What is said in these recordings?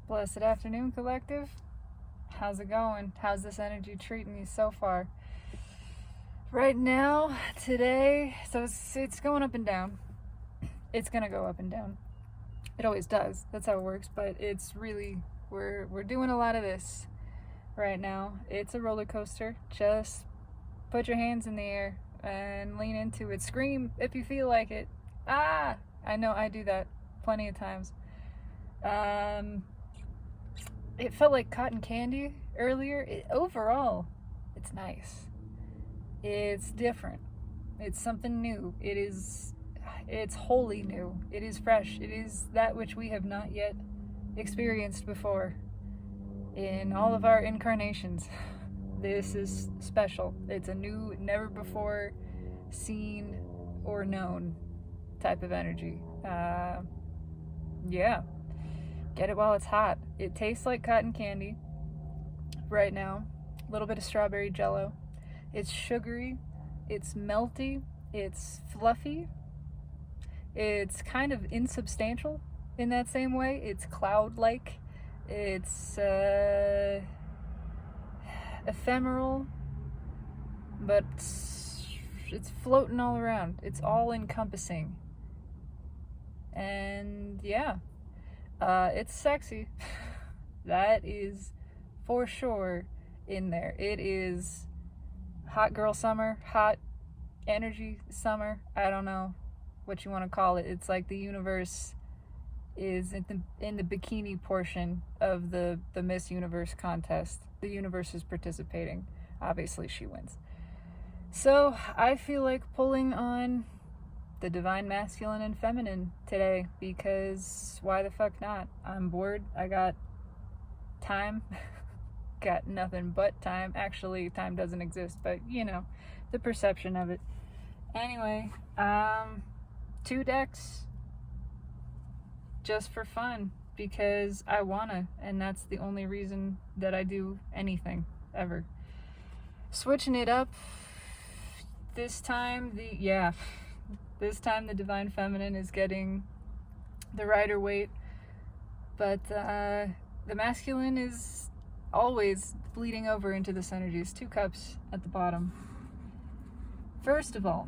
Blessed afternoon, collective. How's it going? How's this energy treating you so far? Right now, today, so it's going up and down. It's gonna go up and down. It always does. That's how it works. But it's really we're doing a lot of this right now. It's a roller coaster. Just put your hands in the air and lean into it. Scream if you feel like it. Ah, I know I do that plenty of times. It felt like cotton candy earlier. Overall, it's nice. It's different. It's something new. It's wholly new. It is fresh. It is that which we have not yet experienced before in all of our incarnations. This is special. It's a new, never before seen or known type of energy. Yeah. Get it while it's hot. It tastes like cotton candy right now. A little bit of strawberry jello. It's sugary. It's melty. It's fluffy. It's kind of insubstantial in that same way. It's cloud-like. It's ephemeral, but it's floating all around. It's all encompassing. And yeah. It's sexy. That is for sure in there. It is hot girl summer, hot energy summer. I don't know what you want to call it. It's like the universe is in the bikini portion of the Miss Universe contest. The universe is participating. Obviously, she wins. So I feel like pulling on the divine masculine and feminine today, because why the fuck not? I'm bored. I got time. Got nothing but time. Actually, time doesn't exist, but the perception of it. Anyway, 2 decks just for fun, because I wanna, and that's the only reason that I do anything ever. Switching it up this time. This time the divine feminine is getting the rider weight, but the masculine is always bleeding over into this energy. It's 2 cups at the bottom. First of all,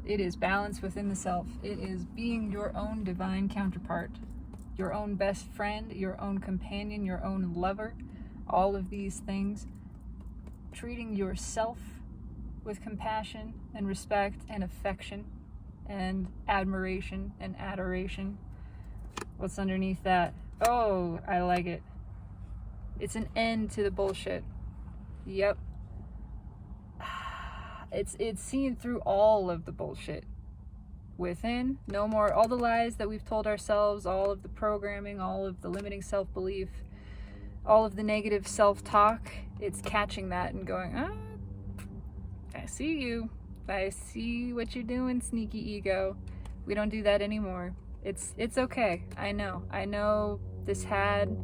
it is balance within the self. It is being your own divine counterpart, your own best friend, your own companion, your own lover, all of these things. Treating yourself with compassion and respect and affection and admiration and adoration. What's underneath that? Oh, I like it. It's an end to the bullshit. Yep. It's seeing through all of the bullshit within. No more all the lies that we've told ourselves, all of the programming, all of the limiting self-belief, all of the negative self-talk. It's catching that and going, I see you. I see what you're doing, sneaky ego. We don't do that anymore. It's okay. I know this had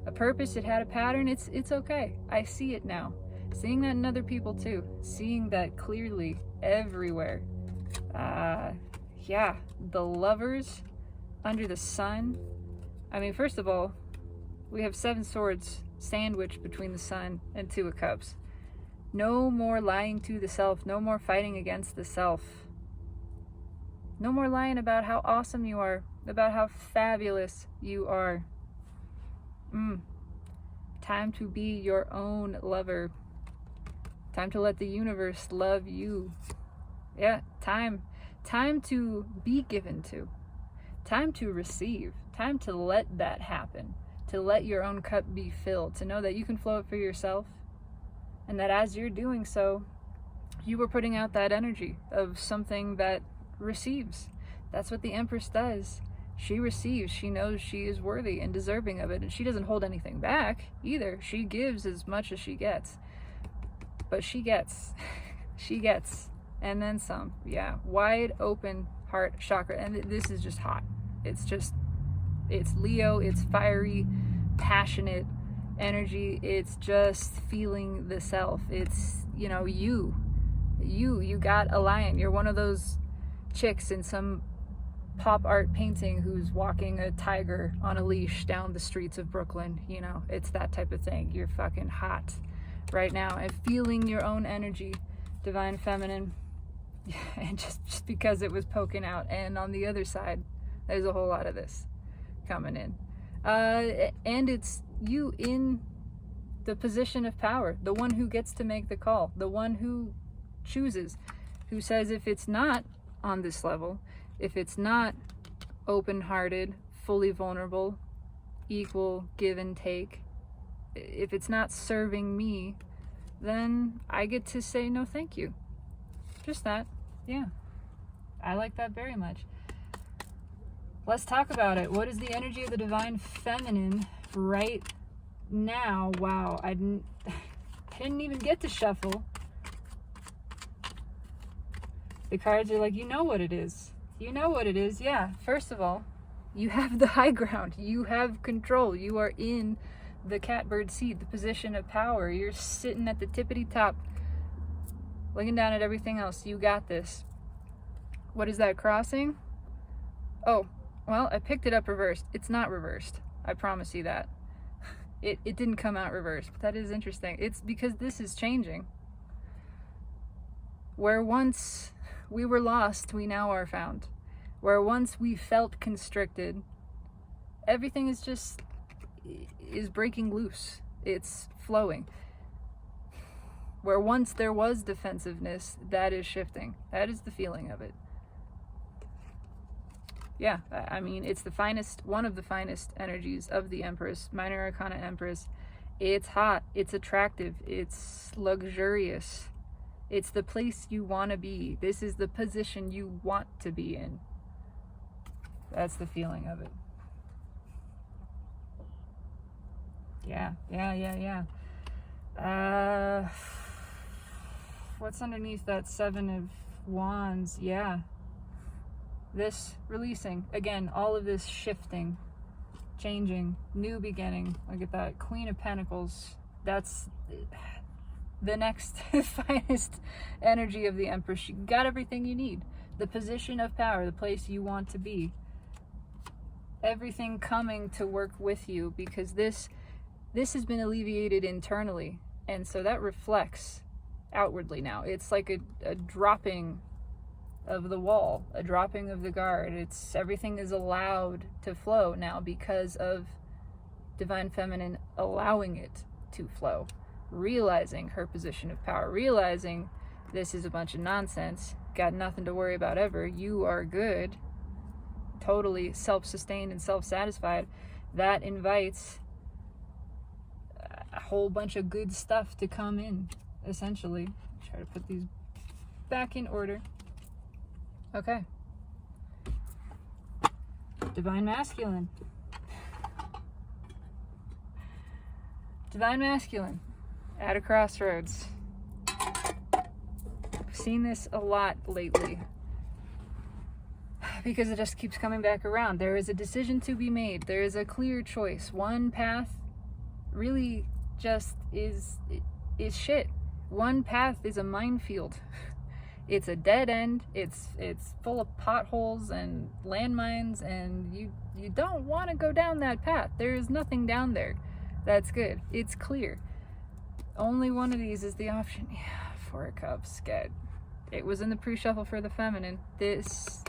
a purpose. It had a pattern. It's okay. I see it now. Seeing that in other people too. Seeing that clearly everywhere. The lovers under the sun. I mean, first of all, we have 7 swords sandwiched between the sun and 2 of cups. No more lying to the self. No more fighting against the self. No more lying about how awesome you are, about how fabulous you are. Time to be your own lover. Time to let the universe love you. Yeah, time to be given to. Time to receive. Time to let that happen. To let your own cup be filled. To know that you can flow it for yourself. And that as you're doing so, you were putting out that energy of something that receives. That's what the Empress does. She receives. She knows she is worthy and deserving of it. And she doesn't hold anything back either. She gives as much as she gets. But she gets. She gets. And then some. Yeah. Wide open heart chakra. And this is just hot. It's Leo. It's fiery, passionate energy. It's just feeling the self. It's you got a lion. You're one of those chicks in some pop art painting who's walking a tiger on a leash down the streets of Brooklyn. You know, it's that type of thing. You're fucking hot right now and feeling your own energy, divine feminine. And just because it was poking out. And on the other side, there's a whole lot of this coming in. And it's you in the position of power, the one who gets to make the call, the one who chooses, who says if it's not on this level, if it's not open-hearted, fully vulnerable, equal give and take, if it's not serving me, then I get to say no thank you. Just that. Yeah. I like that very much. Let's talk about it. What is the energy of the divine feminine right now? Wow, I didn't even get to shuffle. The cards are like, you know what it is. You know what it is. Yeah, first of all, you have the high ground. You have control. You are in the catbird seat, the position of power. You're sitting at the tippity top, looking down at everything else. You got this. What is that crossing? Oh, well, I picked it up reversed. It's not reversed. I promise you that. It didn't come out reversed. That is interesting. It's because this is changing. Where once we were lost, we now are found. Where once we felt constricted, everything is breaking loose. It's flowing. Where once there was defensiveness, that is shifting. That is the feeling of it. Yeah, I mean, it's the finest, one of the finest energies of the Empress, Minor Arcana Empress. It's hot, it's attractive, it's luxurious. It's the place you want to be. This is the position you want to be in. That's the feeling of it. Yeah. What's underneath that Seven of Wands? Yeah. This releasing. Again, all of this shifting, changing, new beginning. Look at that. Queen of Pentacles. That's the next finest energy of the Empress. You got everything you need. The position of power, the place you want to be. Everything coming to work with you, because this has been alleviated internally, and so that reflects outwardly now. It's like a dropping of the wall, a dropping of the guard. It's everything is allowed to flow now because of divine feminine allowing it to flow, realizing her position of power, realizing this is a bunch of nonsense, got nothing to worry about ever, you are good, totally self-sustained and self-satisfied. That invites a whole bunch of good stuff to come in, essentially. Try to put these back in order. Okay. Divine Masculine. Divine Masculine at a crossroads. I've seen this a lot lately because it just keeps coming back around. There is a decision to be made. There is a clear choice. One path really just is shit. One path is a minefield. It's a dead end. It's full of potholes and landmines, and you don't want to go down that path. There is nothing down there. That's good. It's clear. Only one of these is the option. Yeah, Four of Cups. Good. It was in the pre-shuffle for the feminine. There's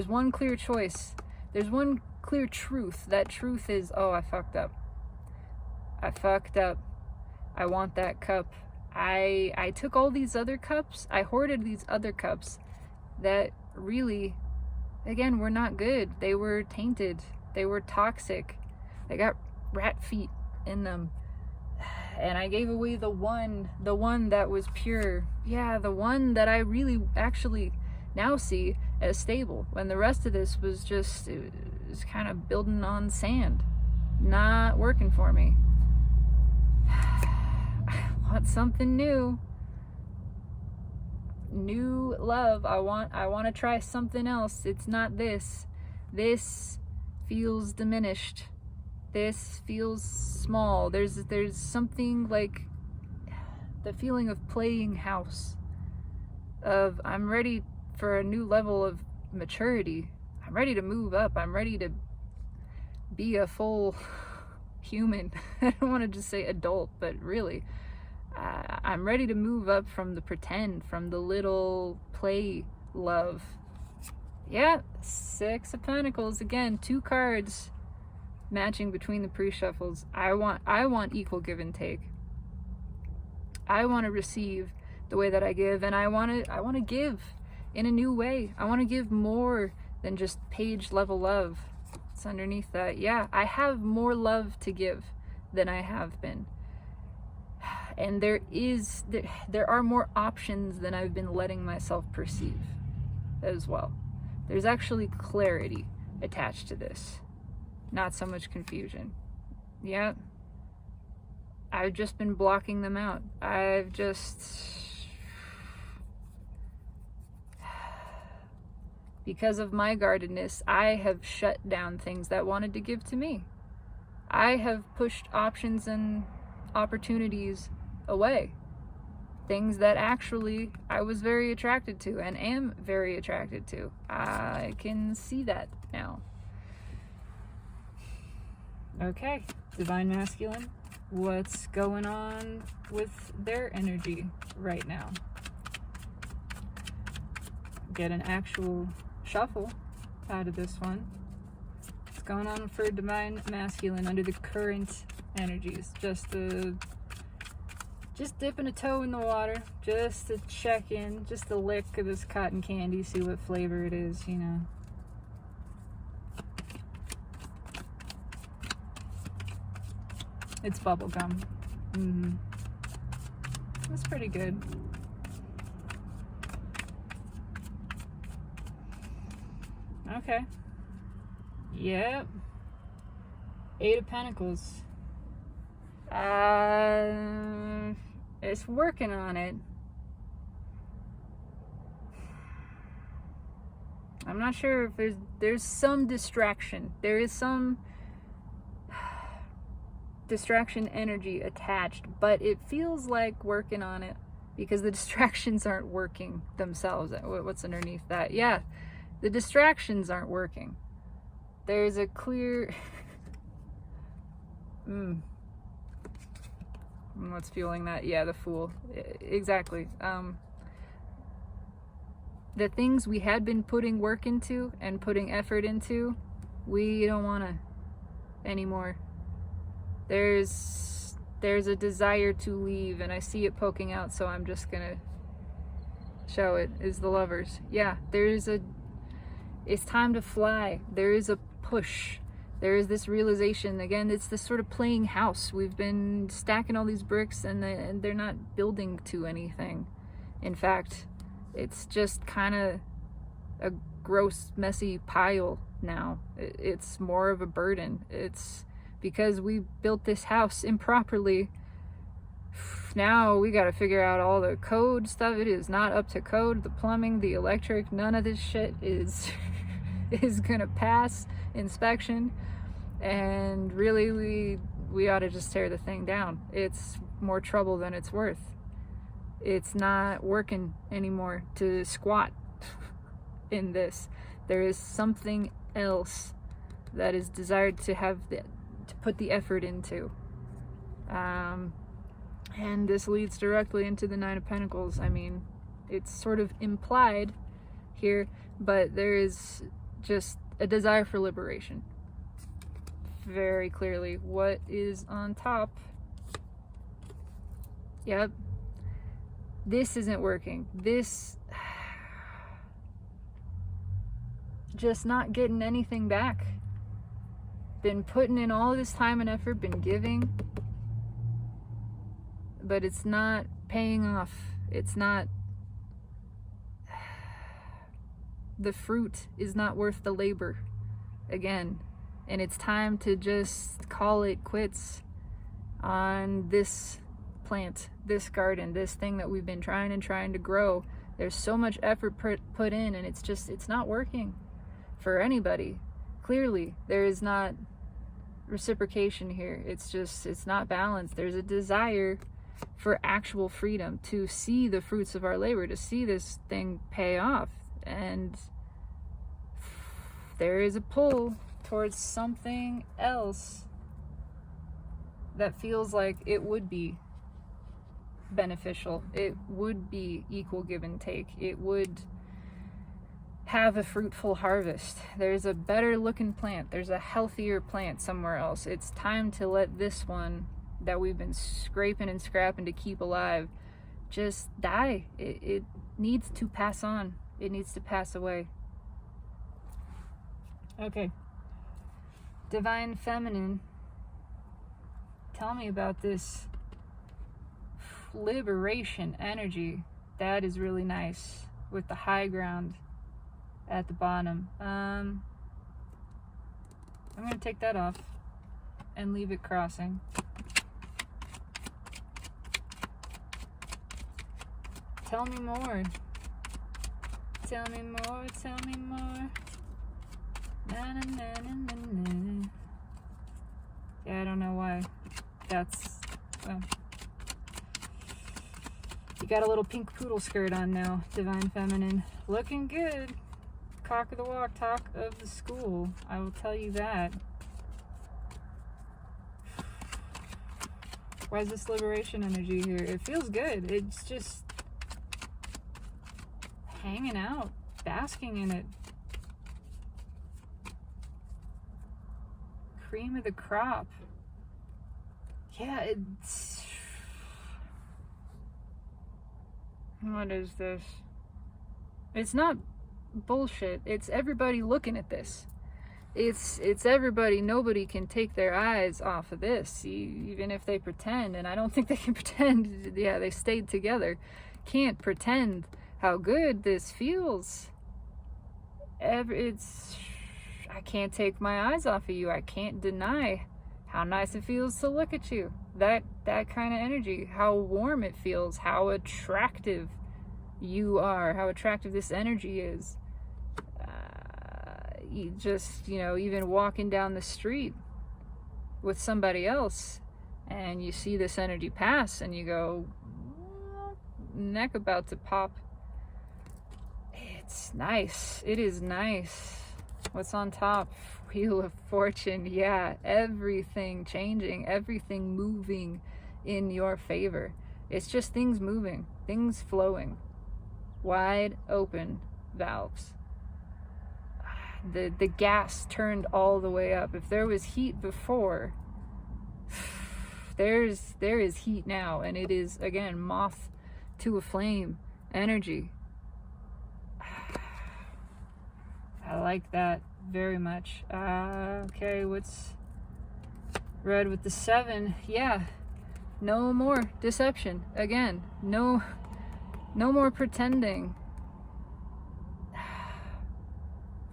one clear choice. There's one clear truth. That truth is, oh, I fucked up. I fucked up. I want that cup. I took all these other cups, I hoarded these other cups that really, again, were not good. They were tainted. They were toxic. They got rat feet in them. And I gave away the one that was pure. Yeah, the one that I really actually now see as stable. When the rest of this was just, it was kind of building on sand. Not working for me. Want something new love. I want to try something else. It's not this feels diminished, this feels small. There's something like the feeling of playing house, of I'm ready for a new level of maturity. I'm ready to move up. I'm ready to be a full human. I don't want to just say adult, but really, I'm ready to move up from the pretend, from the little play love. Yeah, Six of Pentacles. Again, 2 cards matching between the pre-shuffles. I want equal give and take. I want to receive the way that I give, and I want to give in a new way. I want to give more than just page level love. It's underneath that. Yeah, I have more love to give than I have been. And there are more options than I've been letting myself perceive as well. There's actually clarity attached to this, not so much confusion. Yeah, I've just been blocking them out. I've just, because of my guardedness, I have shut down things that wanted to give to me. I have pushed options and opportunities away. Things that actually I was very attracted to and am very attracted to. I can see that now. Okay, Divine Masculine, what's going on with their energy right now? Get an actual shuffle out of this one. What's going on for Divine Masculine under the current energies? Just dipping a toe in the water, just to check in, just a lick of this cotton candy, see what flavor it is, you know. It's bubblegum. That's pretty good. Okay. Yep. 8 of Pentacles. It's working on it. I'm not sure if there's some distraction. There is some distraction energy attached, but it feels like working on it because the distractions aren't working themselves. What's underneath that? Yeah, the distractions aren't working. There's a clear what's fueling that? Yeah, the Fool. Exactly. The things we had been putting work into and putting effort into, we don't want to anymore. There's a desire to leave, and I see it poking out, so I'm just gonna show it, is the Lovers. Yeah, it's time to fly. There is a push. There is this realization, again, it's this sort of playing house. We've been stacking all these bricks and they're not building to anything. In fact, it's just kind of a gross, messy pile now. It's more of a burden. It's because we built this house improperly. Now we got to figure out all the code stuff. It is not up to code. The plumbing, the electric, none of this shit is gonna pass inspection. And really, we ought to just tear the thing down. It's more trouble than it's worth. It's not working anymore to squat in this. There is something else that is desired to put the effort into. And this leads directly into the Nine of Pentacles. I mean, it's sort of implied here, but there is just a desire for liberation. Very clearly. What is on top? Yep. This isn't working. This just not getting anything back. Been putting in all this time and effort, been giving, but it's not paying off. It's not, the fruit is not worth the labor again. And it's time to just call it quits on this plant, this garden, this thing that we've been trying to grow. There's so much effort put in, and it's not working for anybody. Clearly, there is not reciprocation here. It's not balanced. There's a desire for actual freedom, to see the fruits of our labor, to see this thing pay off. And there is a pull towards something else that feels like it would be beneficial, it would be equal give and take, it would have a fruitful harvest. There's a better looking plant, there's a healthier plant somewhere else. It's time to let this one that we've been scraping and scrapping to keep alive just die. It needs to pass on. It needs to pass away. Okay. Divine Feminine, tell me about this liberation energy. That is really nice with the high ground at the bottom. I'm going to take that off and leave it crossing. Tell me more. Tell me more, tell me more. Na, na, na, na, na, na. Yeah, I don't know why. That's, well. You got a little pink poodle skirt on now, Divine Feminine. Looking good. Cock of the walk, talk of the school. I will tell you that. Why is this liberation energy here? It feels good. It's just hanging out, basking in it. Cream of the crop. Yeah, it's... What is this? It's not bullshit. It's everybody looking at this. It's everybody. Nobody can take their eyes off of this, even if they pretend. And I don't think they can pretend. Yeah, they stayed together. Can't pretend how good this feels. I can't take my eyes off of you. I can't deny how nice it feels to look at you. That kind of energy. How warm it feels. How attractive you are. How attractive this energy is. You just, even walking down the street with somebody else and you see this energy pass and you go, neck about to pop. It's nice. It is nice. What's on top? Wheel of Fortune. Yeah, everything changing, everything moving in your favor. It's just things moving, things flowing. Wide open valves. The gas turned all the way up. If there was heat before, there is heat now, and it is, again, moth to a flame energy. I like that very much. Okay, what's red with the 7? Yeah, no more deception. Again, no more pretending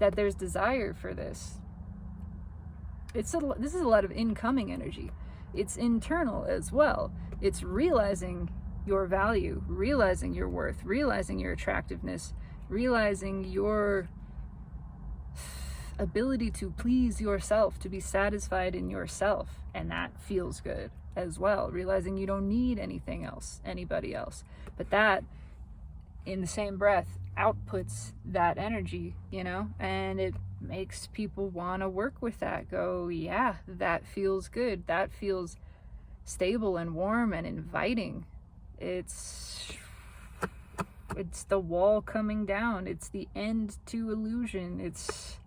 that there's desire for this. This is a lot of incoming energy. It's internal as well. It's realizing your value, realizing your worth, realizing your attractiveness, realizing your ability to please yourself, to be satisfied in yourself, and that feels good as well. Realizing you don't need anything else, anybody else. But that, in the same breath, outputs that energy, and it makes people want to work with that. Go, yeah, that feels good. That feels stable and warm and inviting. It's the wall coming down. It's the end to illusion. It's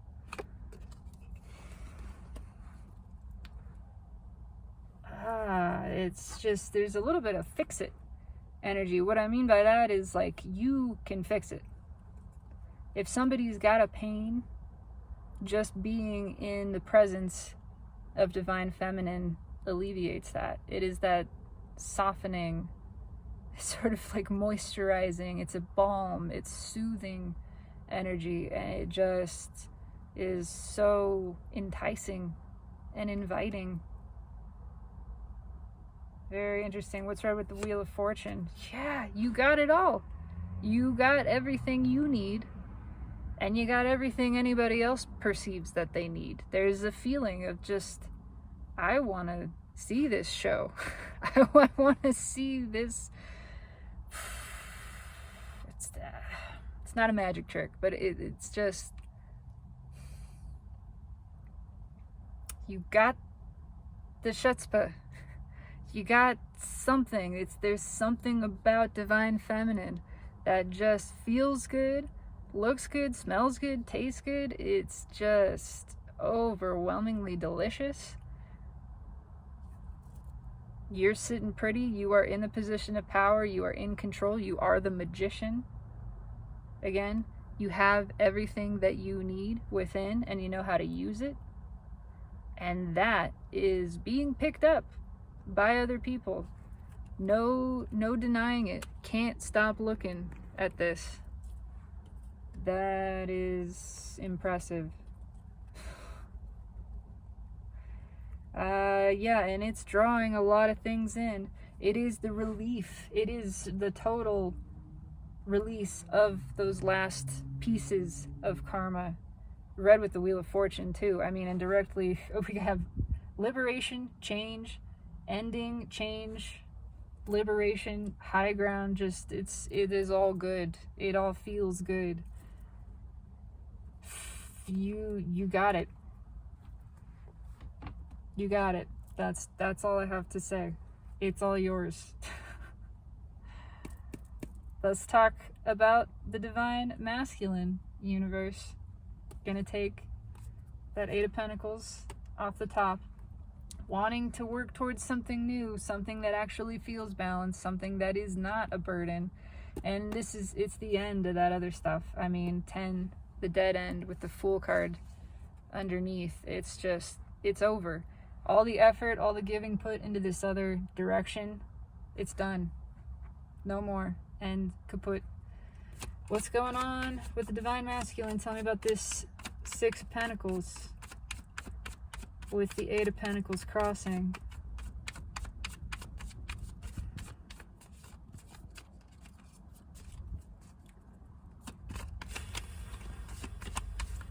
just, there's a little bit of fix it energy. What I mean by that is, like, you can fix it. If somebody's got a pain, just being in the presence of Divine Feminine alleviates that. It is that softening, sort of like moisturizing. It's a balm. It's soothing energy, and it just is so enticing and inviting. Very interesting. What's right with the Wheel of Fortune? Yeah, you got it all. You got everything you need, and you got everything anybody else perceives that they need. There's a feeling of just, I want to see this show. I want to see this. It's not a magic trick, but it's just, You got the chutzpah. You got something. There's something about divine feminine that just feels good, looks good, smells good, tastes good. It's just overwhelmingly delicious. You're sitting pretty. You are in the position of power. You are in control. You are the magician. Again, you have everything that you need within, and you know how to use it. And that is being picked up by other people. No denying it. Can't stop looking at this. That is impressive. Yeah, and it's drawing a lot of things in. It is the relief. It is the total release of those last pieces of karma. Read with the Wheel of Fortune too. I mean, indirectly, we have liberation, change, ending, change, liberation, high ground. Just it is all good. It all feels good. You got it. You got it. That's all I have to say. It's all yours. Let's talk about the divine masculine universe. Gonna take that Eight of Pentacles off the top. Wanting to work towards something new, something that actually feels balanced, something that is not a burden. And it's the end of that other stuff. I mean, 10, the dead end with the Fool card underneath. It's over. All the effort, all the giving put into this other direction, it's done. No more. And kaput. What's going on with the divine masculine? Tell me about this Six of Pentacles with the Eight of Pentacles crossing.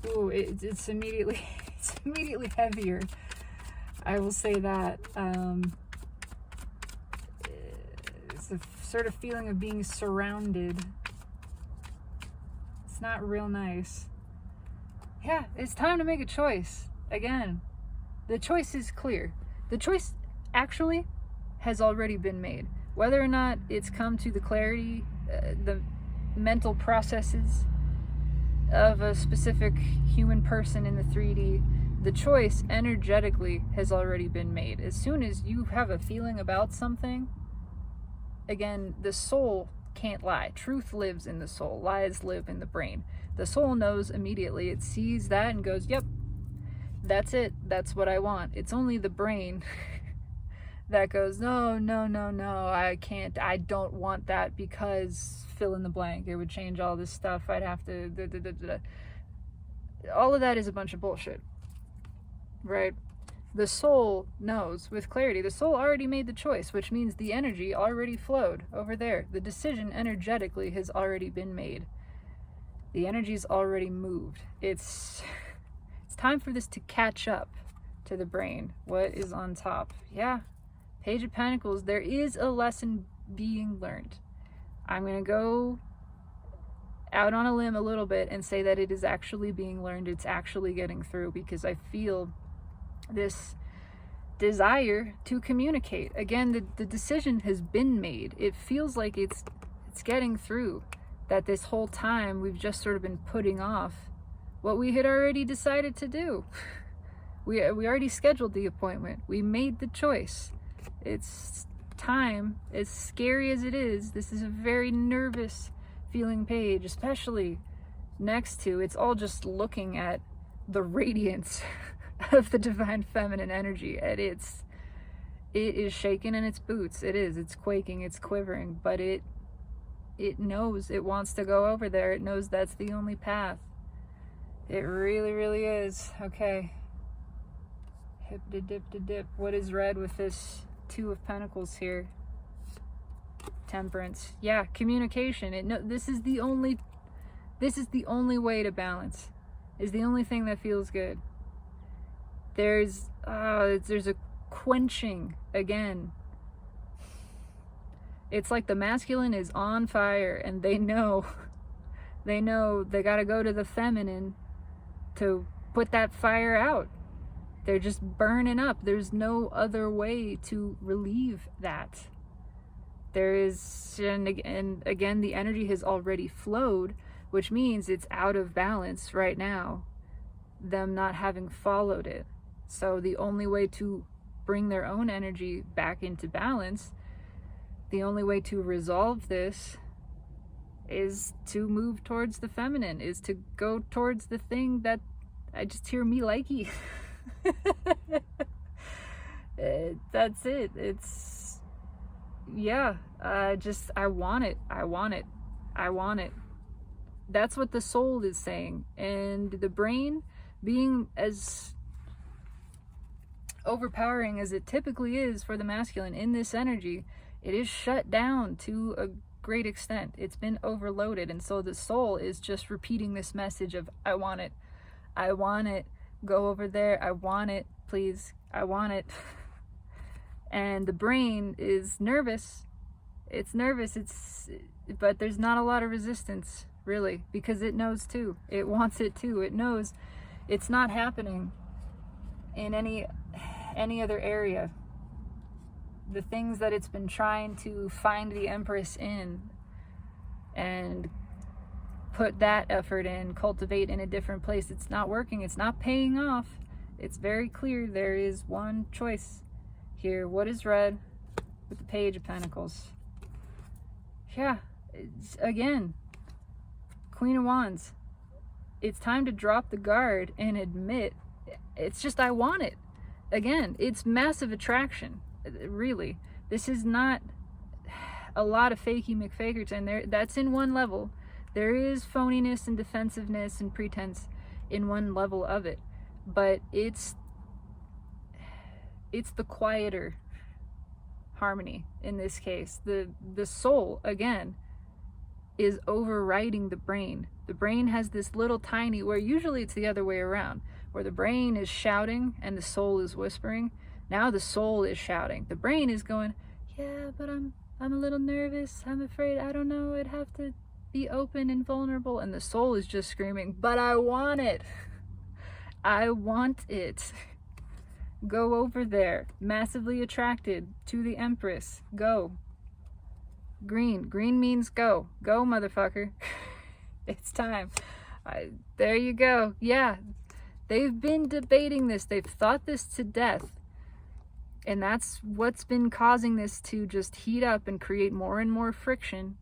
Ooh, it's immediately heavier. I will say that. It's a sort of feeling of being surrounded. It's not real nice. Yeah, it's time to make a choice. Again, the choice is clear. The choice actually has already been made. Whether or not it's come to the clarity, the mental processes of a specific human person in the 3D, the choice energetically has already been made. As soon as you have a feeling about something, again, the soul can't lie. Truth lives in the soul. Lies live in the brain. The soul knows immediately. It sees that and goes, yep, that's it. That's what I want. It's only the brain that goes, no, I can't. I don't want that because fill in the blank. It would change all this stuff. I'd have to... All of that is a bunch of bullshit. Right? The soul knows with clarity. The soul already made the choice, which means the energy already flowed over there. The decision energetically has already been made. The energy's already moved. It's time for this to catch up to the brain. What is on top? Yeah. Page of Pentacles. There is a lesson being learned. I'm going to go out on a limb a little bit and say that it is actually being learned. It's actually getting through, because I feel this desire to communicate. Again, the decision has been made. It feels like it's getting through, that this whole time we've just sort of been putting off what we had already decided to do. We already scheduled the appointment. We made the choice. It's time. As scary as it is, this is a very nervous feeling page, especially next to, it's all just looking at the radiance of the divine feminine energy, and it is shaking in its boots. It's quaking, it's quivering, but it knows it wants to go over there. It knows that's the only path. It really is. Okay, hip to dip to dip. What is red with this Two of Pentacles here? Temperance. Yeah, communication. This is the only way to balance. Is the only thing that feels good. There's a quenching again. It's like the masculine is on fire, and they know they got to go to the feminine to put that fire out. They're just burning up. There's no other way to relieve that. There is, and again, the energy has already flowed, which means it's out of balance right now, them not having followed it. So the only way to bring their own energy back into balance, the only way to resolve this is to move towards the feminine, is to go towards the thing that I just hear me likey. That's it. It's, yeah, I want it. I want it. I want it. That's what the soul is saying. And the brain, being as overpowering as it typically is for the masculine in this energy, it is shut down to a great extent. It's been overloaded. And so the soul is just repeating this message of, I want it. I want it. Go over there. I want it. Please. I want it. And the brain is nervous. It's nervous. But there's not a lot of resistance, really, because it knows too. It wants it too. It knows it's not happening in any other area. The things that it's been trying to find the Empress in and put that effort in, cultivate in a different place, it's not working. It's not paying off. It's very clear there is one choice here. What is red with the Page of Pentacles? Yeah, again, Queen of Wands. It's time to drop the guard and admit, it's just, I want it. Again, it's massive attraction. Really, this is not a lot of fakey McFakerton. That's in one level. There is phoniness and defensiveness and pretense in one level of it, but it's the quieter harmony in this case. The soul, again, is overriding the brain. The brain has this little tiny, where usually it's the other way around, where the brain is shouting and the soul is whispering. Now the soul is shouting. The brain is going, yeah, but I'm a little nervous. I'm afraid. I don't know. I'd have to be open and vulnerable. And the soul is just screaming, but I want it. I want it. Go over there. Massively attracted to the Empress. Go. Green. Green means go. Go, motherfucker. It's time. There you go. Yeah. They've been debating this. They've thought this to death. And that's what's been causing this to just heat up and create more and more friction.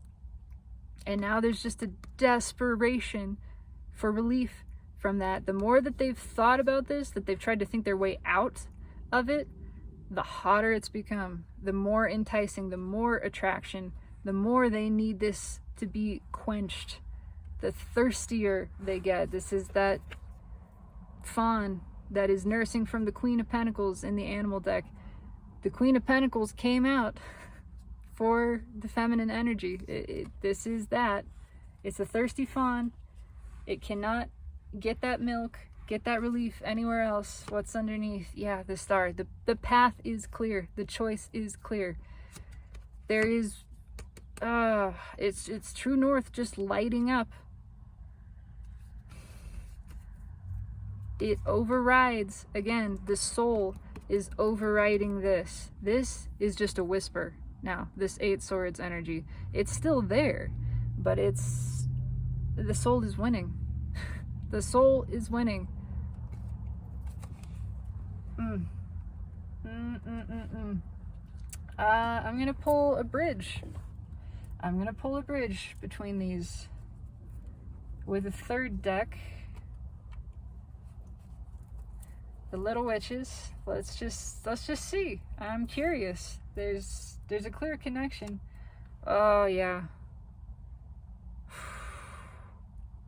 And now there's just a desperation for relief from that. The more that they've thought about this, that they've tried to think their way out of it, the hotter it's become, the more enticing, the more attraction, the more they need this to be quenched, the thirstier they get. This is that fawn that is nursing from the Queen of Pentacles in the animal deck. The Queen of Pentacles came out for the feminine energy. This is that. It's a thirsty fawn. It cannot get that milk, get that relief anywhere else. What's underneath? Yeah, the star. The path is clear. The choice is clear. There is, it's true north just lighting up. It overrides, again, the soul is overriding this. This is just a whisper now, this Eight Swords energy. It's still there, but the soul is winning. The soul is winning. I'm gonna pull a bridge. I'm gonna pull a bridge between these with a third deck. The Little Witches. Let's just see. I'm curious. There's a clear connection. Oh yeah.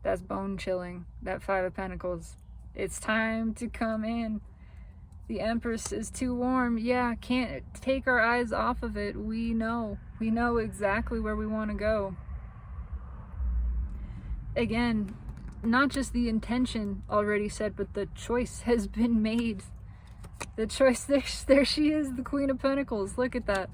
That's bone chilling. That Five of Pentacles. It's time to come in. The Empress is too warm. Yeah, can't take our eyes off of it. We know exactly where we want to go. Again, not just the intention already set, but the choice has been made. The choice, there she is, the Queen of Pentacles. Look at that.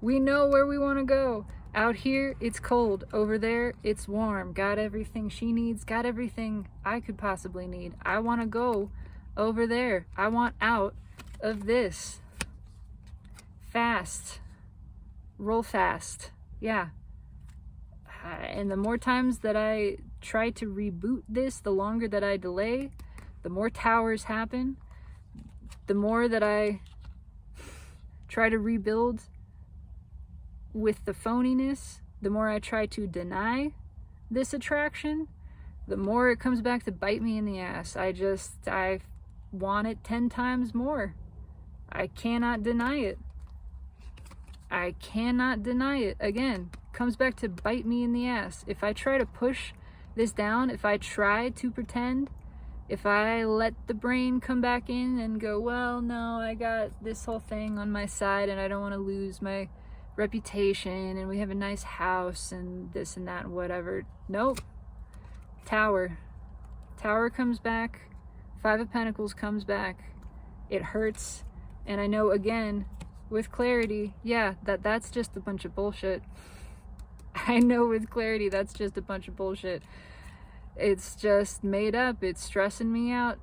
We know where we want to go. Out here, it's cold. Over there, it's warm. Got everything she needs. Got everything I could possibly need. I want to go over there. I want out of this. Fast. Roll fast. Yeah. And the more times that I try to reboot this, the longer that I delay, the more towers happen, the more that I try to rebuild with the phoniness, the more I try to deny this attraction, the more it comes back to bite me in the ass. I want it 10 times more. I cannot deny it. I cannot deny it. Again, comes back to bite me in the ass. If I try to push this down, if I try to pretend, if I let the brain come back in and go, well, no, I got this whole thing on my side and I don't want to lose my reputation and we have a nice house and this and that and whatever. Nope. Tower comes back. 5 of Pentacles comes back. It hurts. And I know, again, with clarity, yeah, that's just a bunch of bullshit. I know with clarity that's just a bunch of bullshit. It's just made up. It's stressing me out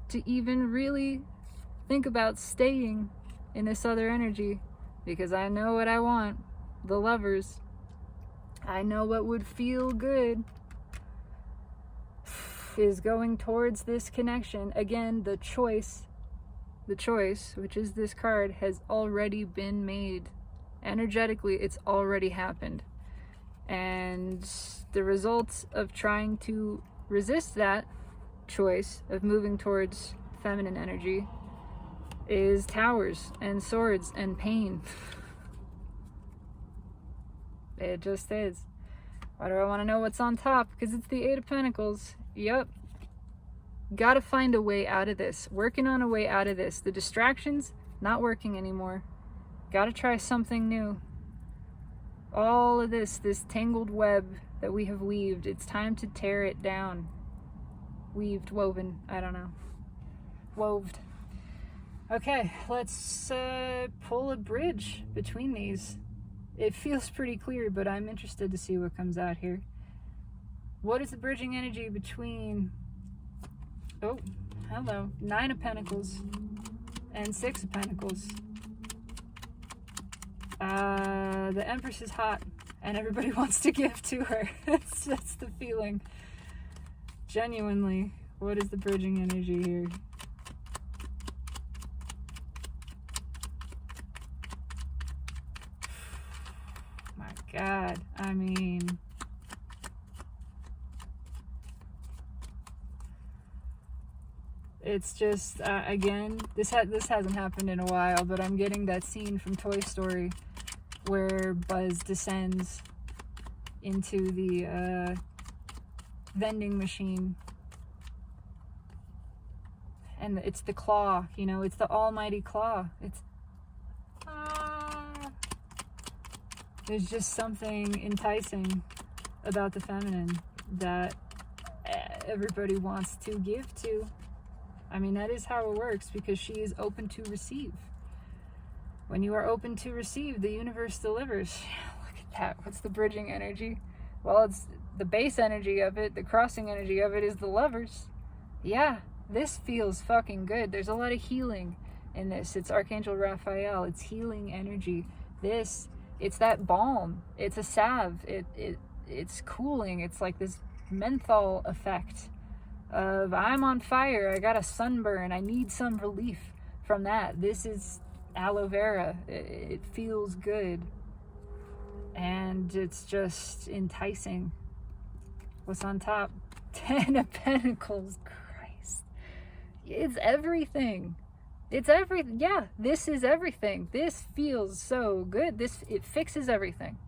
to even really think about staying in this other energy, because I know what I want. The Lovers. I know what would feel good is going towards this connection. Again, the choice, which is this card, has already been made. Energetically, it's already happened. And the results of trying to resist that choice of moving towards feminine energy is towers and swords and pain. It just is. Why do I want to know what's on top? Because it's the 8 of Pentacles. Yep. Gotta find a way out of this. Working on a way out of this. The distractions, not working anymore. Gotta try something new. All of this tangled web that we have weaved, it's time to tear it down. Weaved, woven, I don't know. Woved. Okay, let's pull a bridge between these. It feels pretty clear, but I'm interested to see what comes out here. What is the bridging energy between, oh, hello, 9 of Pentacles and 6 of Pentacles? The Empress is hot and everybody wants to give to her. That's the feeling. Genuinely, what is the bridging energy here? My God, I mean, it's just, again, this hasn't happened in a while, but I'm getting that scene from Toy Story where Buzz descends into the vending machine, and it's the claw, you know, it's the almighty claw. It's there's just something enticing about the feminine that everybody wants to give to. I mean, that is how it works, because she is open to receive. When you are open to receive, the universe delivers. Look at that. What's the bridging energy? Well, it's the base energy of it. The crossing energy of it is the Lovers. Yeah, this feels fucking good. There's a lot of healing in this. It's Archangel Raphael. It's healing energy. It's that balm. It's a salve. It's cooling. It's like this menthol effect of, I'm on fire. I got a sunburn. I need some relief from that. This is aloe vera. It feels good, and it's just enticing. What's on top? 10 of Pentacles. Christ, it's everything. It's everything. Yeah, this is everything. This feels so good. It fixes everything.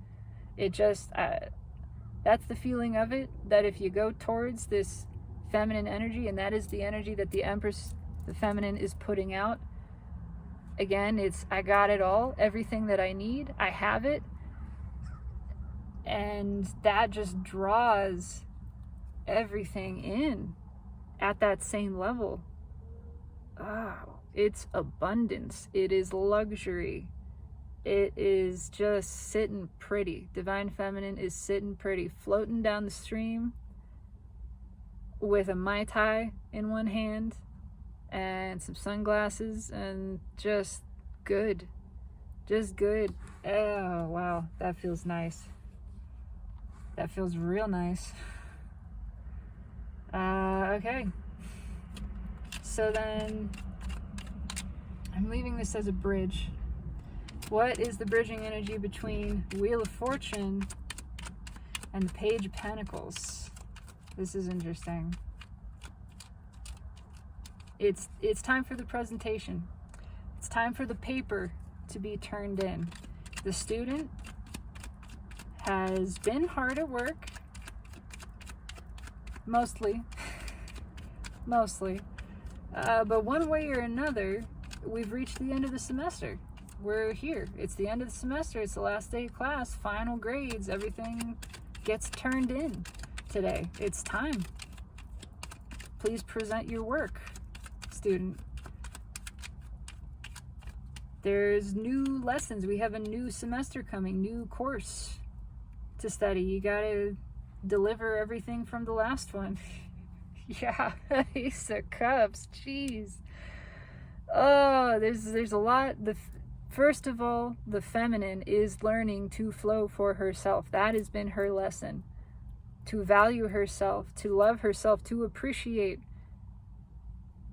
It just that's the feeling of it, that if you go towards this feminine energy, and that is the energy that the Empress, the feminine, is putting out. Again, it's, I got it all, everything that I need, I have it. And that just draws everything in at that same level. Oh, it's abundance. It is luxury. It is just sitting pretty. Divine Feminine is sitting pretty, floating down the stream with a Mai Tai in one hand and some sunglasses, and just good. Just good. Oh, wow. That feels nice. That feels real nice. Okay. So then, I'm leaving this as a bridge. What is the bridging energy between Wheel of Fortune and the Page of Pentacles? This is interesting. It's time for the presentation. It's time for the paper to be turned in. The student has been hard at work, mostly, but one way or another, we've reached the end of the semester. We're here. It's the end of the semester. It's the last day of class. Final grades. Everything gets turned in today. It's time. Please present your work, student. There's new lessons. We have a new semester coming, new course to study. You gotta deliver everything from the last one. Yeah, Ace of Cups. Jeez. Oh, there's a lot. First of all, the feminine is learning to flow for herself. That has been her lesson. To value herself, to love herself, to appreciate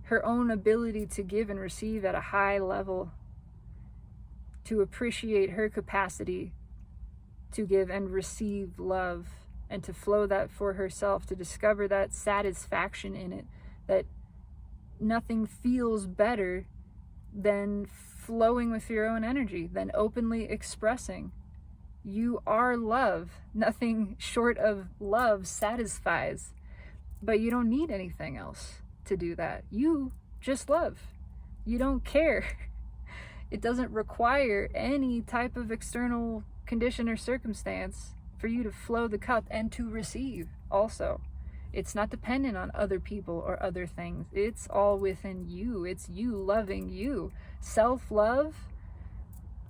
her own ability to give and receive at a high level. To appreciate her capacity to give and receive love, and to flow that for herself, to discover that satisfaction in it, that nothing feels better than flowing with your own energy, than openly expressing. You are love. Nothing short of love satisfies, but you don't need anything else to do that. You just love. You don't care. It doesn't require any type of external condition or circumstance for you to flow the cup and to receive also. It's not dependent on other people or other things. It's all within you. It's you loving you. Self-love,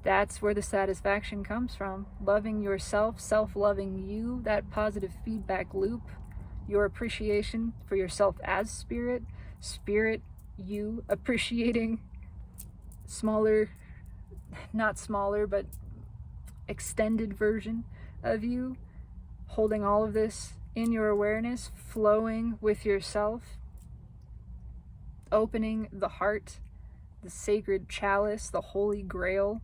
that's where the satisfaction comes from. Loving yourself, self-loving you, that positive feedback loop, your appreciation for yourself as spirit, spirit, you appreciating smaller, not smaller, but extended version of you, holding all of this in your awareness, flowing with yourself, opening the heart, the sacred chalice, the holy grail,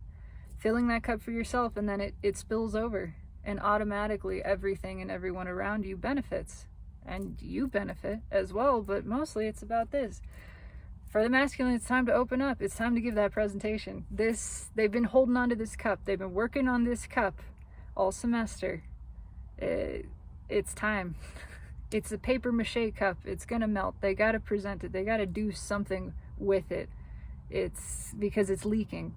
filling that cup for yourself, and then it spills over, and automatically everything and everyone around you benefits, and you benefit as well. But mostly it's about this. For the masculine, it's time to open up. It's time to give that presentation. They've been holding on to this cup. They've been working on this cup all semester. It's time. It's a paper mache cup. It's gonna melt. They gotta present it. They gotta do something with it. It's because it's leaking,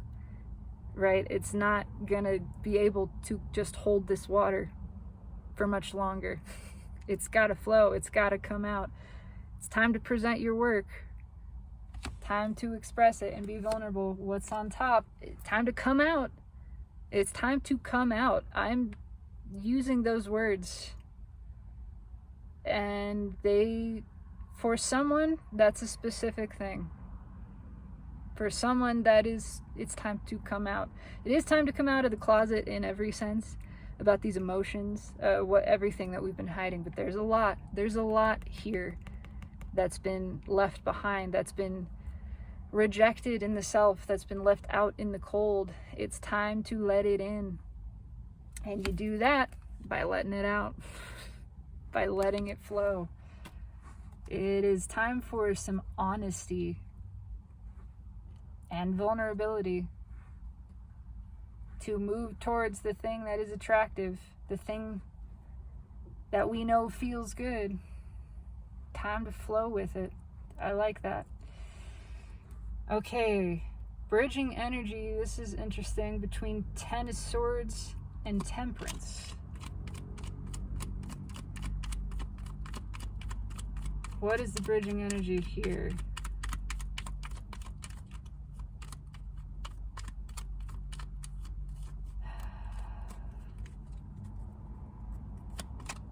right? It's not gonna be able to just hold this water for much longer. It's gotta flow. It's gotta come out. It's time to present your work. Time to express it and be vulnerable. What's on top? Time to come out. It's time to come out. I'm using those words, and for someone, that's a specific thing. For someone, it's time to come out. It is time to come out of the closet in every sense about these emotions, everything that we've been hiding. But there's a lot here that's been left behind, that's been rejected in the self, that's been left out in the cold. It's time to let it in. And you do that by letting it out, by letting it flow. It is time for some honesty and vulnerability to move towards the thing that is attractive, the thing that we know feels good. Time to flow with it. I like that. Okay, bridging energy. This is interesting, between Ten of Swords and Temperance. What is the bridging energy here?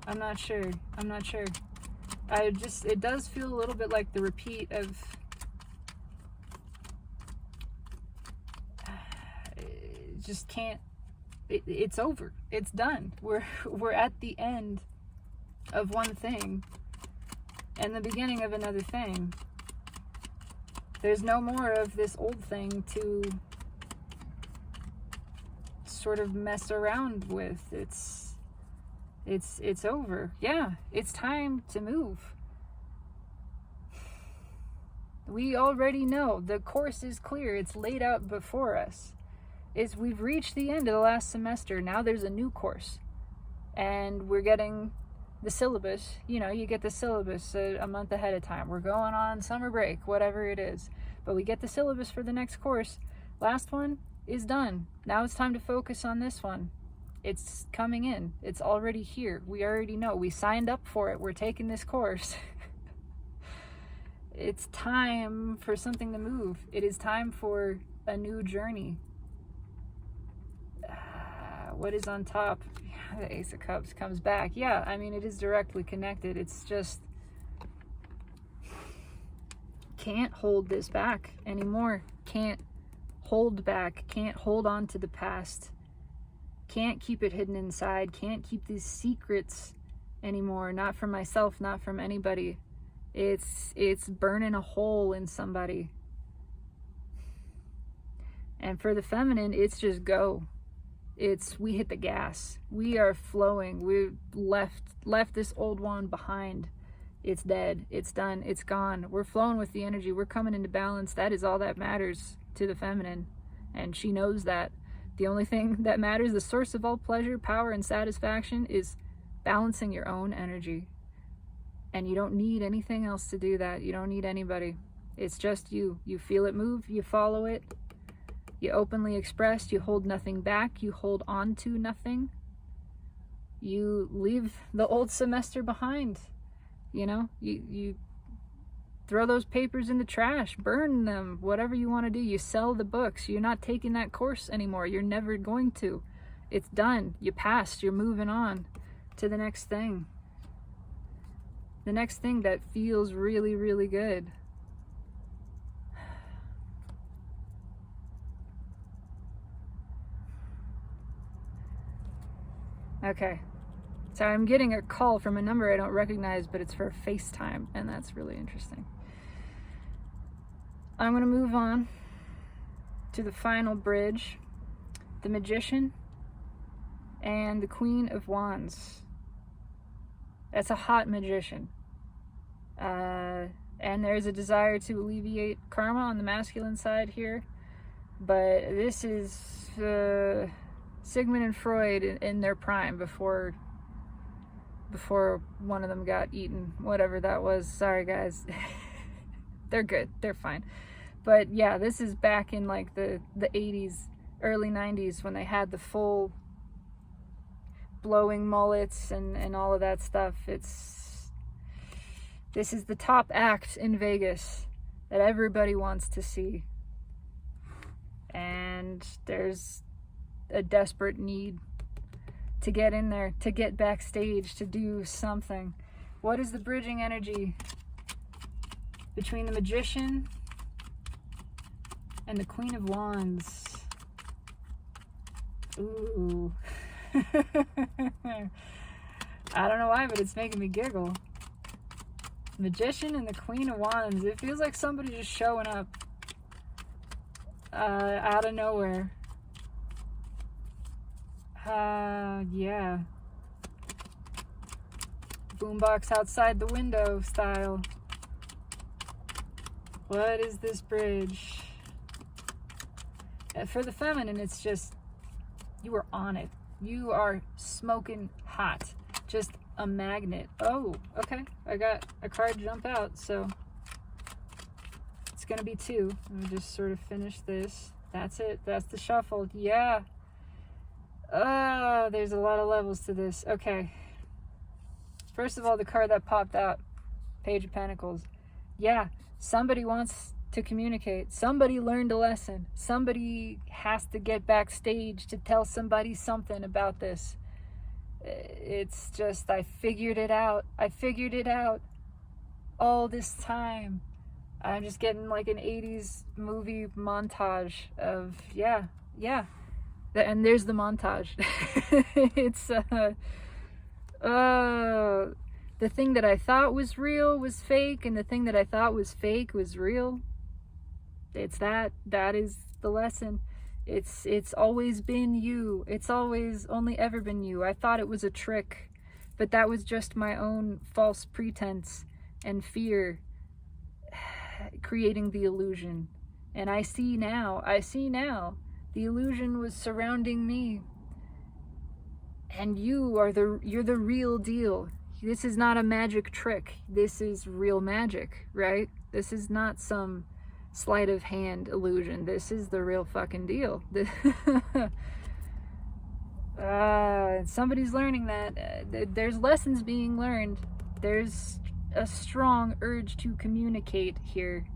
I'm not sure. It does feel a little bit like the repeat of just can't, it's over. It's done. We're at the end of one thing and the beginning of another thing. There's no more of this old thing to sort of mess around with. It's over. Yeah, it's time to move. We already know the course is clear. It's laid out before us. We've reached the end of the last semester. Now there's a new course, and we're getting the syllabus. You know, you get the syllabus a month ahead of time. We're going on summer break, whatever it is, but we get the syllabus for the next course. Last one is done. Now it's time to focus on this one. It's coming in. It's already here. We already know. We signed up for it. We're taking this course. It's time for something to move. It is time for a new journey. What is on top? The Ace of Cups comes back. Yeah, I mean, it is directly connected. It's just, can't hold this back anymore. Can't hold back. Can't hold on to the past. Can't keep it hidden inside. Can't keep these secrets anymore. Not from myself, not from anybody. It's burning a hole in somebody. And for the feminine, it's just go. We hit the gas. We are flowing. We've left this old one behind. It's dead. It's done. It's gone. We're flowing with the energy. We're coming into balance. That is all that matters to the feminine. And she knows that. The only thing that matters, the source of all pleasure, power, and satisfaction, is balancing your own energy. And you don't need anything else to do that. You don't need anybody. It's just you. You feel it move. You follow it. You openly express. You hold nothing back. You hold on to nothing. You leave the old semester behind. You know, you throw those papers in the trash, burn them, whatever you want to do. You sell the books. You're not taking that course anymore. You're never going to. It's done. You passed. You're moving on to the next thing. The next thing that feels really, really good. Okay. So I'm getting a call from a number I don't recognize, but it's for FaceTime, and that's really interesting. I'm going to move on to the final bridge. The Magician and the Queen of Wands. That's a hot magician. And there's a desire to alleviate karma on the masculine side here. But this is Sigmund and Freud in their prime before one of them got eaten, whatever that was. Sorry, guys. They're good. They're fine. But yeah, this is back in like the 80s, early 90s, when they had the full blowing mullets and all of that stuff. This is the top act in Vegas that everybody wants to see. And there's a desperate need to get in there, to get backstage, to do something. What is the bridging energy between the Magician and the Queen of Wands? Ooh. I don't know why, but it's making me giggle. Magician and the Queen of Wands. It feels like somebody just showing up out of nowhere. Yeah. Boombox outside the window style. What is this bridge? For the feminine, it's just, you are on it. You are smoking hot. Just a magnet. Oh, okay. I got a card jump out, so it's gonna be 2. Let me just sort of finish this. That's it. That's the shuffle. Yeah. There's a lot of levels to this. Okay. First of all, the card that popped out, Page of Pentacles. Yeah, somebody wants to communicate. Somebody learned a lesson. Somebody has to get backstage to tell somebody something about this. It's just, I figured it out. I figured it out all this time. I'm just getting like an 80s movie montage of, yeah. And there's the montage. It's the thing that I thought was real was fake, and the thing that I thought was fake was real. It's that is the lesson. It's always been you. It's always only ever been you. I thought it was a trick, but that was just my own false pretense and fear creating the illusion. And I see now, the illusion was surrounding me. And you're the real deal. This is not a magic trick. This is real magic, right? This is not some sleight of hand illusion. This is the real fucking deal. Somebody's learning that. There's lessons being learned. There's a strong urge to communicate here.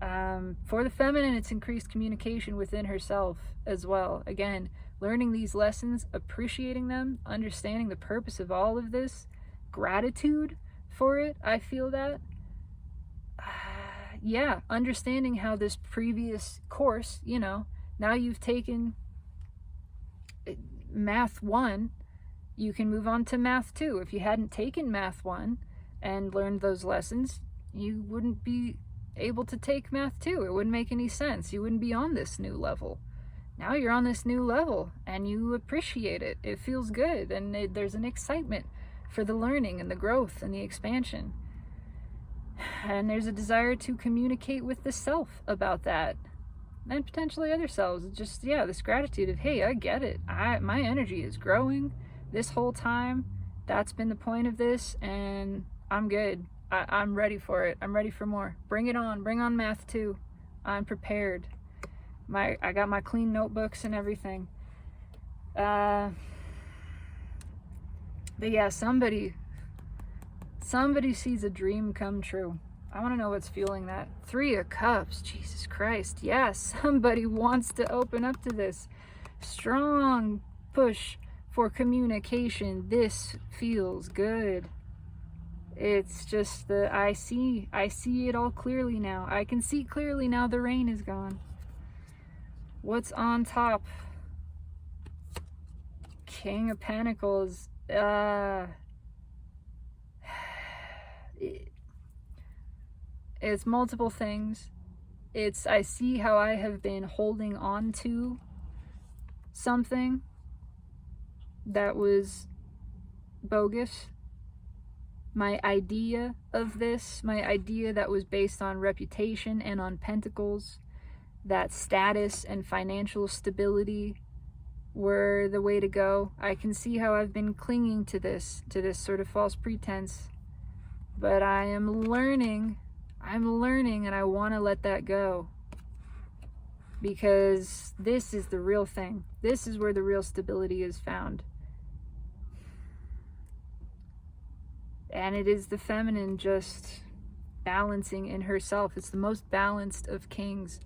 For the feminine, it's increased communication within herself as well. Again, learning these lessons, appreciating them, understanding the purpose of all of this, gratitude for it. I feel that. Yeah, understanding how this previous course, now you've taken Math 1, you can move on to Math 2. If you hadn't taken Math 1 and learned those lessons, you wouldn't be able to take Math 2. It wouldn't make any sense. You wouldn't be on this new level. Now you're on this new level and you appreciate it. It feels good, and there's an excitement for the learning and the growth and the expansion. And there's a desire to communicate with the self about that, and potentially other selves. Just, this gratitude of, hey, I get it. My energy is growing this whole time. That's been the point of this, and I'm good. I'm ready for it. I'm ready for more. Bring it on. Bring on Math 2. I'm prepared. I got my clean notebooks and everything. But yeah, somebody sees a dream come true. I want to know what's fueling that. 3 of Cups. Jesus Christ. Yeah, somebody wants to open up to this. Strong push for communication. This feels good. It's just I see it all clearly now. I can see clearly now the rain is gone. What's on top? King of Pentacles. It's multiple things. I see how I have been holding on to something that was bogus. My idea of this, my idea that was based on reputation and on pentacles, that status and financial stability were the way to go. I can see how I've been clinging to this sort of false pretense, but I'm learning, and I want to let that go, because this is the real thing. This is where the real stability is found. And it is the feminine just balancing in herself. It's the most balanced of kings.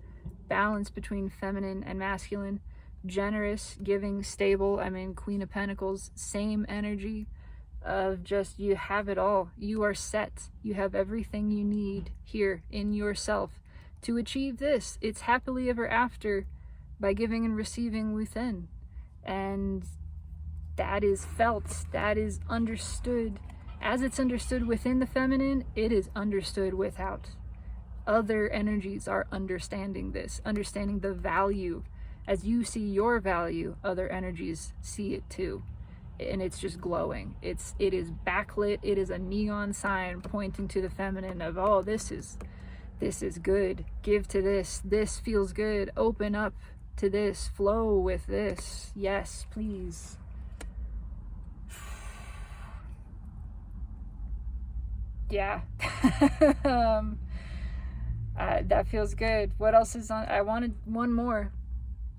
Balance between feminine and masculine. Generous, giving, stable. Queen of Pentacles, same energy of just, you have it all. You are set. You have everything you need here in yourself to achieve this. It's happily ever after by giving and receiving within. And that is felt. That is understood. As it's understood within the feminine, it is understood without. Other energies are understanding this, understanding the value. As you see your value, other energies see it too. And it's just glowing. It is backlit. It is a neon sign pointing to the feminine of, oh, this is good. Give to this. This feels good. Open up to this. Flow with this. Yes, please. Yeah. That feels good. What else is on? I wanted one more.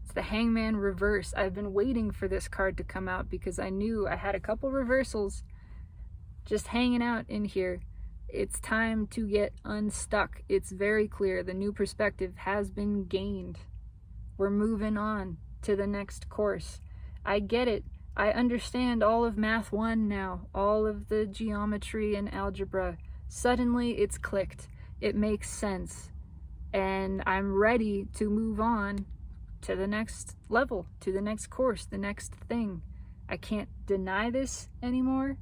It's the Hangman reverse. I've been waiting for this card to come out because I knew I had a couple reversals just hanging out in here. It's time to get unstuck. It's very clear. The new perspective has been gained. We're moving on to the next course. I get it. I understand all of Math 1 now, all of the geometry and algebra. Suddenly it's clicked. It makes sense. And I'm ready to move on to the next level, to the next course, the next thing. I can't deny this anymore.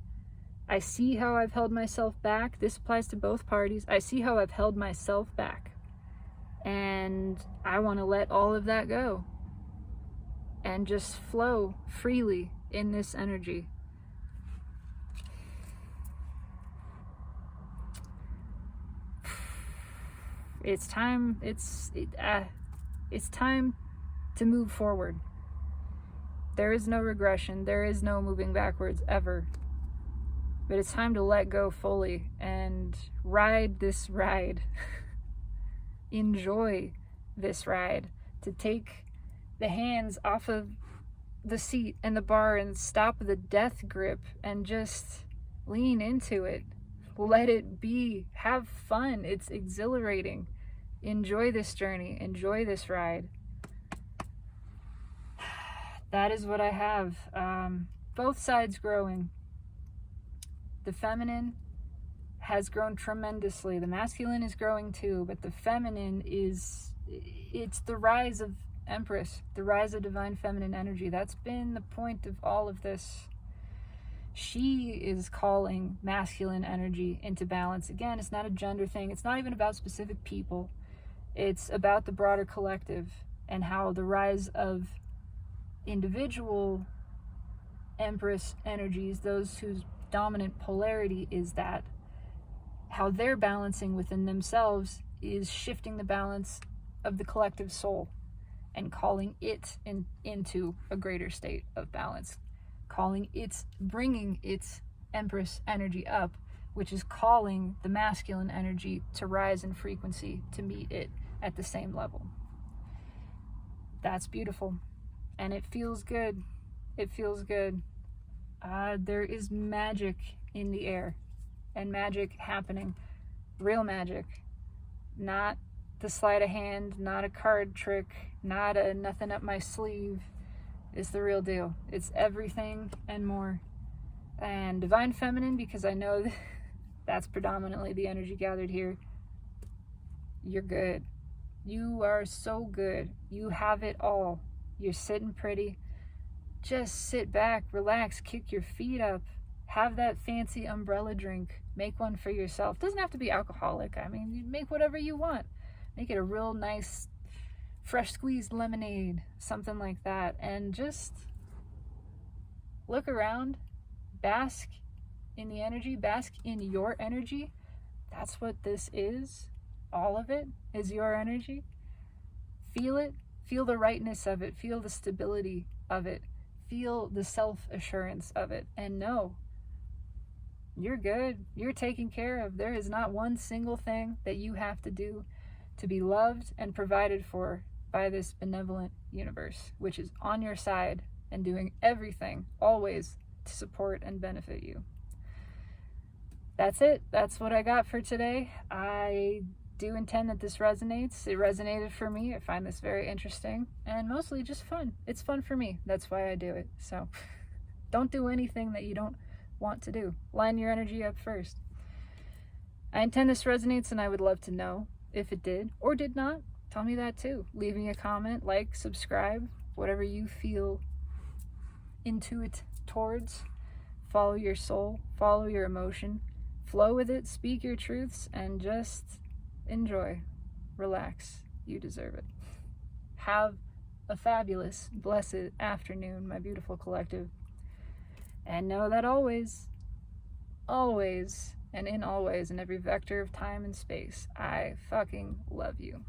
I see how I've held myself back. This applies to both parties. I see how I've held myself back. And I want to let all of that go and just flow freely in this energy. It's time. It's time to move forward. There is no regression. There is no moving backwards ever. But it's time to let go fully and ride this ride. Enjoy this ride. To take the hands off of the seat and the bar and stop the death grip and just lean into it. Let it be. Have fun. It's exhilarating. Enjoy this journey. Enjoy this ride. That is what I have. Both sides growing. The feminine has grown tremendously. The masculine is growing too, but the feminine it's the rise of Empress, the rise of divine feminine energy. That's been the point of all of this. She is calling masculine energy into balance. Again, it's not a gender thing. It's not even about specific people. It's about the broader collective and how the rise of individual Empress energies, those whose dominant polarity is that, how they're balancing within themselves is shifting the balance of the collective soul and calling it into a greater state of balance, bringing its Empress energy up, which is calling the masculine energy to rise in frequency to meet it at the same level. That's beautiful. And it feels good. It feels good. There is magic in the air and magic happening. Real magic. Not the sleight of hand, not a card trick, not a nothing up my sleeve. It's the real deal. It's everything and more. And divine feminine, because I know that's predominantly the energy gathered here. You're good. You are so good. You have it all. You're sitting pretty. Just sit back, relax, kick your feet up, have that fancy umbrella drink, make one for yourself. Doesn't have to be alcoholic. I mean, you make whatever you want. Make it a real nice, fresh squeezed lemonade, something like that. And just look around, bask in the energy, bask in your energy. That's what this is. All of it is your energy. Feel it. Feel the rightness of it. Feel the stability of it. Feel the self-assurance of it. And know you're good. You're taken care of. There is not one single thing that you have to do to be loved and provided for by this benevolent universe, which is on your side and doing everything, always, to support and benefit you. That's it. That's what I got for today. I do intend that this resonates. It resonated for me. I find this very interesting and mostly just fun. It's fun for me. That's why I do it. So don't do anything that you don't want to do. Line your energy up first. I intend this resonates, and I would love to know if it did or did not. Tell me that too. Leave me a comment, like, subscribe, whatever you feel intuit towards. Follow your soul, follow your emotion, flow with it, speak your truths, and just enjoy, relax. You deserve it. Have a fabulous, blessed afternoon, my beautiful collective. And know that always, always, and in always, in every vector of time and space, I fucking love you.